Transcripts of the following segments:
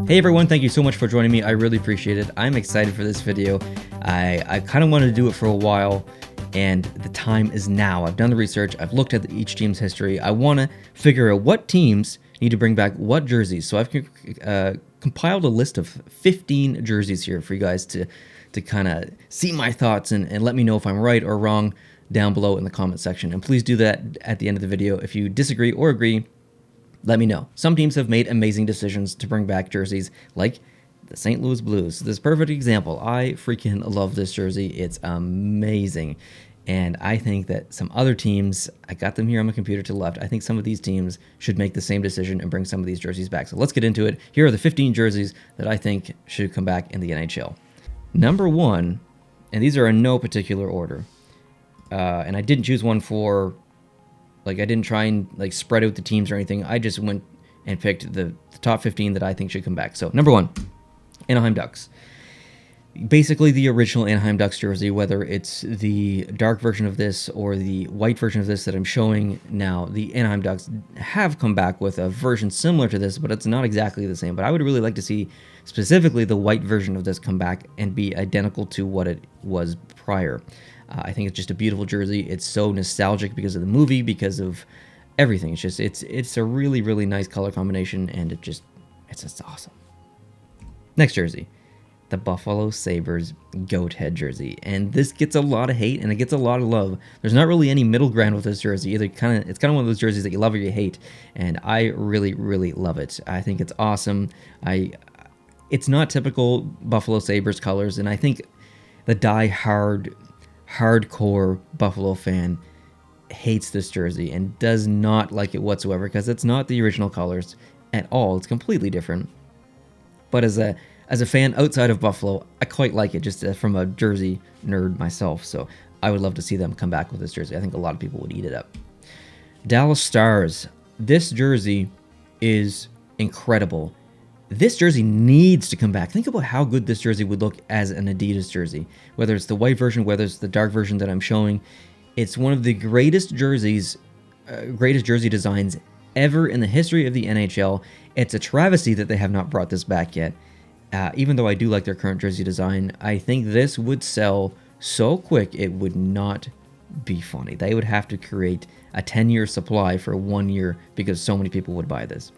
Hey everyone, thank you so much for joining me. I really appreciate it. I'm excited for this video. I kind of wanted to do it for a while, and the time is now. I've done the research. I've looked at each team's history. I want to figure out what teams need to bring back what jerseys. So I've compiled a list of 15 jerseys here for you guys to kind of see my thoughts and let me know if I'm right or wrong down below in the comment section. And please do that at the end of the video. If you disagree or agree, let me know. Some teams have made amazing decisions to bring back jerseys, like the St. Louis Blues. This is a perfect example. I freaking love this jersey. It's amazing. And I think that some other teams, I got them here on my computer to the left, I think some of these teams should make the same decision and bring some of these jerseys back. So let's get into it. Here are the 15 jerseys that I think should come back in the NHL. Number 1, and these are in no particular order, and I didn't choose one for... I didn't try and spread out the teams or anything. I just went and picked the top 15 that I think should come back. So number 1, Anaheim Ducks. Basically the original Anaheim Ducks jersey, whether it's the dark version of this or the white version of this that I'm showing now. The Anaheim Ducks have come back with a version similar to this, but it's not exactly the same. But I would really like to see specifically the white version of this come back and be identical to what it was prior. I think it's just a beautiful jersey. It's so nostalgic because of the movie, because of everything. It's just it's a really, really nice color combination, and it's just awesome. Next jersey, the Buffalo Sabres goat head jersey, and this gets a lot of hate and it gets a lot of love. There's not really any middle ground with this jersey. It's kind of one of those jerseys that you love or you hate, and I really, really love it. I think it's awesome. It's not typical Buffalo Sabres colors, and I think the hardcore Buffalo fan hates this jersey and does not like it whatsoever because it's not the original colors at all. It's completely different. But as a fan outside of Buffalo, I quite like it, just from a jersey nerd myself. So I would love to see them come back with this jersey. I think a lot of people would eat it up. Dallas Stars. This jersey is incredible. This jersey needs to come back. Think about how good this jersey would look as an Adidas jersey. Whether it's the white version, whether it's the dark version that I'm showing. It's one of the greatest jersey designs ever in the history of the NHL. It's a travesty that they have not brought this back yet. Even though I do like their current jersey design, I think this would sell so quick it would not be funny. They would have to create a 10-year supply for 1 year because so many people would buy this.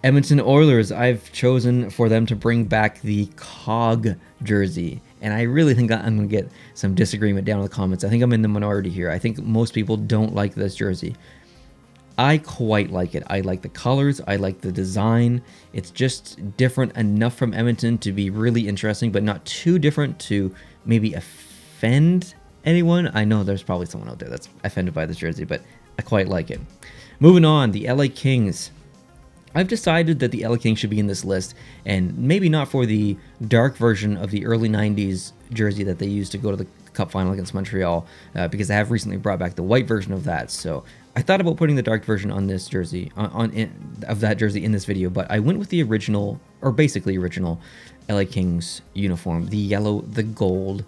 Edmonton Oilers, I've chosen for them to bring back the COG jersey. And I really think I'm going to get some disagreement down in the comments. I think I'm in the minority here. I think most people don't like this jersey. I quite like it. I like the colors. I like the design. It's just different enough from Edmonton to be really interesting, but not too different to maybe offend anyone. I know there's probably someone out there that's offended by this jersey, but I quite like it. Moving on, the LA Kings. I've decided that the LA Kings should be in this list, and maybe not for the dark version of the early 90s jersey that they used to go to the Cup final against Montreal, because I have recently brought back the white version of that. So I thought about putting the dark version on this jersey, of that jersey in this video, but I went with the original, or basically original, LA Kings uniform. The yellow, the gold,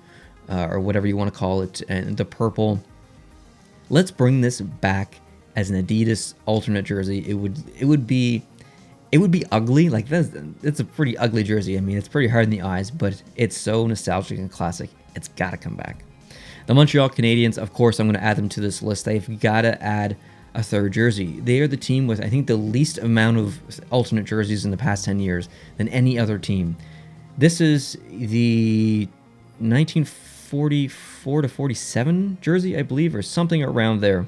or whatever you want to call it, and the purple. Let's bring this back as an Adidas alternate jersey. It would be ugly. It's a pretty ugly jersey. I mean, it's pretty hard in the eyes, but it's so nostalgic and classic. It's got to come back. The Montreal Canadiens, of course, I'm going to add them to this list. They've got to add a third jersey. They are the team with, I think, the least amount of alternate jerseys in the past 10 years than any other team. This is the 1944 to 47 jersey, I believe, or something around there.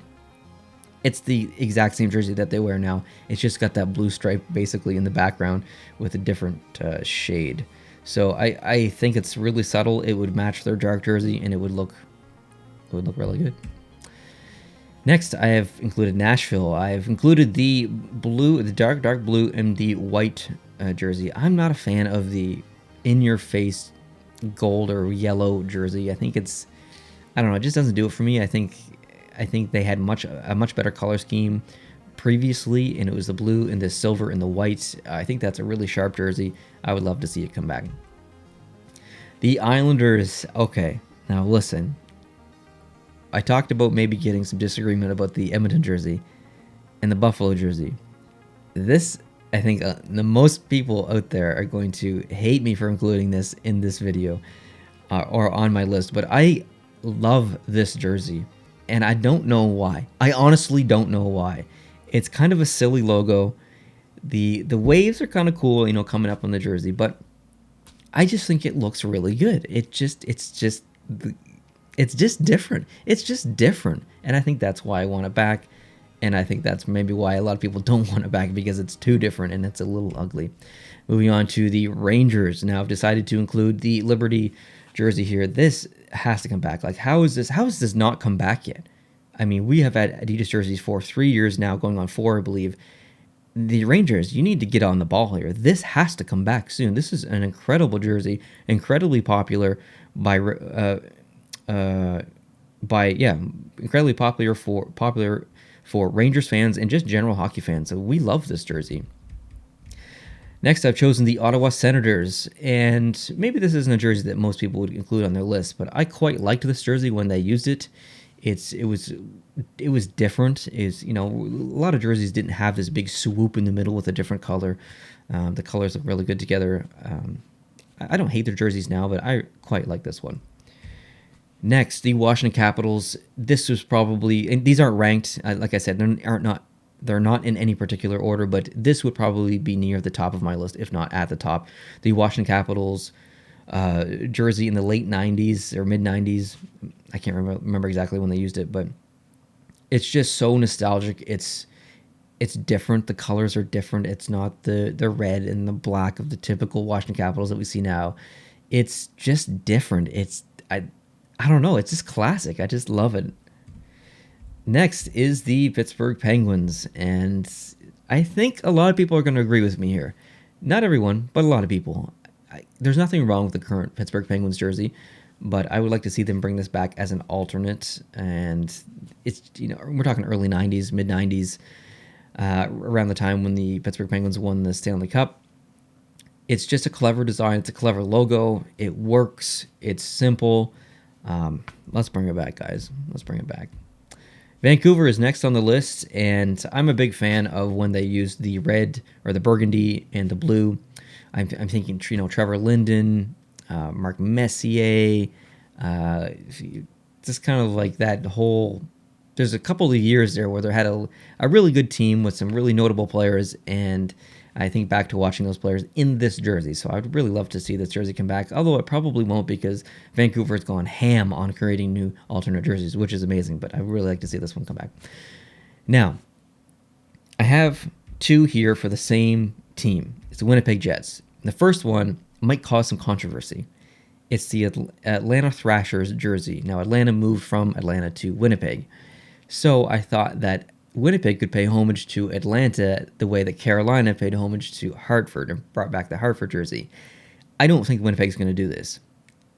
It's the exact same jersey that they wear now. It's just got that blue stripe basically in the background with a different shade. So I think it's really subtle. It would match their dark jersey and it would look really good. Next, I have included Nashville. I've included the blue, the dark blue, and the white jersey. I'm not a fan of the in-your-face gold or yellow jersey. I think it just doesn't do it for me. I think they had a much better color scheme previously, and it was the blue and the silver and the white. I think that's a really sharp jersey. I would love to see it come back. The Islanders. Okay, now listen. I talked about maybe getting some disagreement about the Edmonton jersey and the Buffalo jersey. This I think the most people out there are going to hate me for including this in this video or on my list, but I love this jersey, and I don't know why. I honestly don't know why. It's kind of a silly logo. The waves are kind of cool, you know, coming up on the jersey, but I just think it looks really good. It's just different. It's just different, and I think that's why I want it back. And I think that's maybe why a lot of people don't want it back, because it's too different and it's a little ugly. Moving on to the Rangers. Now I've decided to include the Liberty jersey here. This has to come back. Like, how is this not come back yet? I mean, we have had Adidas jerseys for 3 years now, going on 4, I believe. The Rangers, you need to get on the ball here. This has to come back soon. This is an incredible jersey, incredibly popular incredibly popular for Rangers fans and just general hockey fans. So we love this jersey. Next, I've chosen the Ottawa Senators, and maybe this isn't a jersey that most people would include on their list, but I quite liked this jersey when they used it. It was different. You know, a lot of jerseys didn't have this big swoop in the middle with a different color. The colors look really good together. I don't hate their jerseys now, but I quite like this one. Next, the Washington Capitals. This was probably, and these aren't ranked. Like I said, they're not in any particular order, but this would probably be near the top of my list, if not at the top. The Washington Capitals jersey in the late 90s or mid 90s. I can't remember exactly when they used it, but it's just so nostalgic. It's different. The colors are different. It's not the red and the black of the typical Washington Capitals that we see now. It's just different. I don't know. It's just classic. I just love it. Next is the Pittsburgh Penguins, and I think a lot of people are going to agree with me here. Not everyone, but a lot of people. There's nothing wrong with the current Pittsburgh Penguins jersey, but I would like to see them bring this back as an alternate. And it's, you know, we're talking early 90s, mid 90s, around the time when the Pittsburgh Penguins won the Stanley Cup. It's just a clever design. It's a clever logo. It works. It's simple. Let's bring it back, guys. Let's bring it back. Vancouver is next on the list, and I'm a big fan of when they use the red or the burgundy and the blue. I'm thinking, you know, Trevor Linden, Mark Messier, just kind of like that whole. There's a couple of years there where they had a really good team with some really notable players, and I think back to watching those players in this jersey. So I would really love to see this jersey come back, although it probably won't, because Vancouver's gone ham on creating new alternate jerseys, which is amazing, but I would really like to see this one come back. Now, I have 2 here for the same team. It's the Winnipeg Jets. The first one might cause some controversy. It's the Atlanta Thrashers jersey. Now, Atlanta moved from Atlanta to Winnipeg. So I thought that Winnipeg could pay homage to Atlanta the way that Carolina paid homage to Hartford and brought back the Hartford jersey. I don't think Winnipeg's going to do this.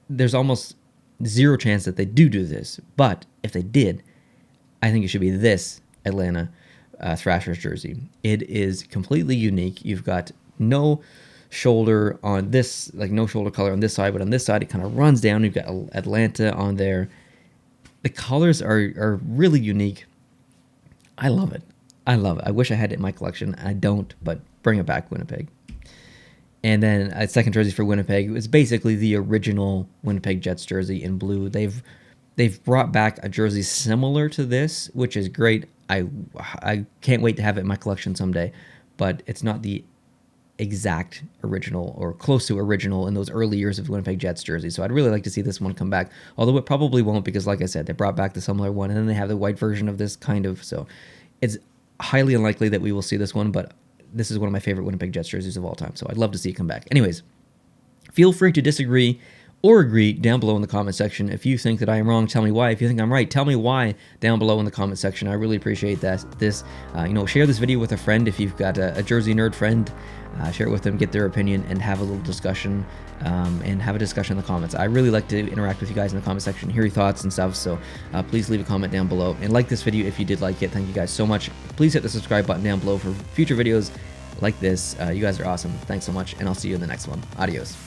There's almost zero chance that they do this, but if they did, I think it should be this Atlanta Thrashers jersey. It is completely unique. You've got no shoulder on this, like no shoulder color on this side, but on this side it kind of runs down. You've got Atlanta on there. The colors are really unique. I love it. I love it. I wish I had it in my collection. I don't, but bring it back, Winnipeg. And then a second jersey for Winnipeg. It was basically the original Winnipeg Jets jersey in blue. They've brought back a jersey similar to this, which is great. I can't wait to have it in my collection someday, but it's not the exact original or close to original in those early years of Winnipeg Jets jersey. So I'd really like to see this one come back, although it probably won't, because like I said, they brought back the similar one and then they have the white version of this kind of. So it's highly unlikely that we will see this one, but this is one of my favorite Winnipeg Jets jerseys of all time. So I'd love to see it come back. Anyways, feel free to disagree or agree down below in the comment section. If you think that I am wrong, tell me why. If you think I'm right, tell me why down below in the comment section. I really appreciate that. Share this video with a friend if you've got a Jersey nerd friend. Share it with them, get their opinion, and have a little discussion, and have a discussion in the comments. I really like to interact with you guys in the comment section, hear your thoughts and stuff, so please leave a comment down below. And like this video if you did like it. Thank you guys so much. Please hit the subscribe button down below for future videos like this. You guys are awesome. Thanks so much, and I'll see you in the next one. Adios.